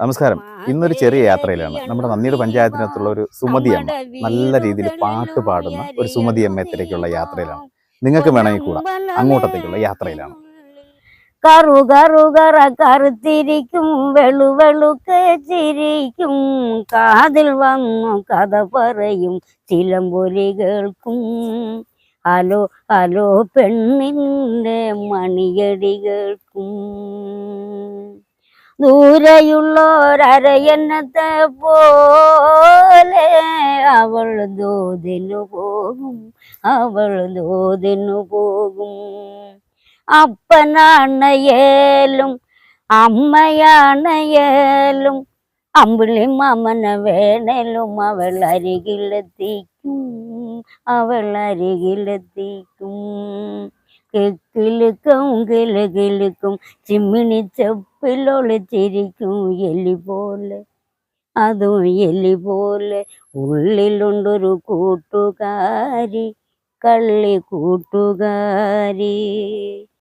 നമസ്കാരം. ഇന്നൊരു ചെറിയ യാത്രയിലാണ്. നമ്മുടെ നന്ദിയുടെ പഞ്ചായത്തിനകത്തുള്ള ഒരു സുമതി അമ്മ, നല്ല രീതിയിൽ പാട്ട് പാടുന്ന ഒരു സുമതി അമ്മയത്തിലേക്കുള്ള യാത്രയിലാണ്. നിങ്ങൾക്ക് വേണമെങ്കിൽ കൂടാ, അങ്ങോട്ടത്തേക്കുള്ള യാത്രയിലാണ്. കറു കറു കറ കറുത്തിരിക്കും വെളുവെളുക്ക് ചിരിക്കും കാതിൽ വന്നു കഥ പറയും ചിലമ്പൊലി കേൾക്കും ഹലോ ഹലോ പെണ്ണിൻ്റെ മണിയടി കേൾക്കും ദൂരെയുള്ളോരരയന്നത്തെ പോലെ അവൾ ദൂതിനു പോകും അപ്പനാണയേലും അമ്മയാണയേലും അമ്പിളി മാമന വേണേലും അവൾ അരികിലെത്തിക്കും കിലുക്കും കിലുകിലുക്കും ചിമ്മിണി ചെപ്പിലൊളിച്ചിരിക്കും എലി പോലെ അതും എലി പോലെ ഉള്ളിലുണ്ടൊരു കൂട്ടുകാരി കള്ളി കൂട്ടുകാരി.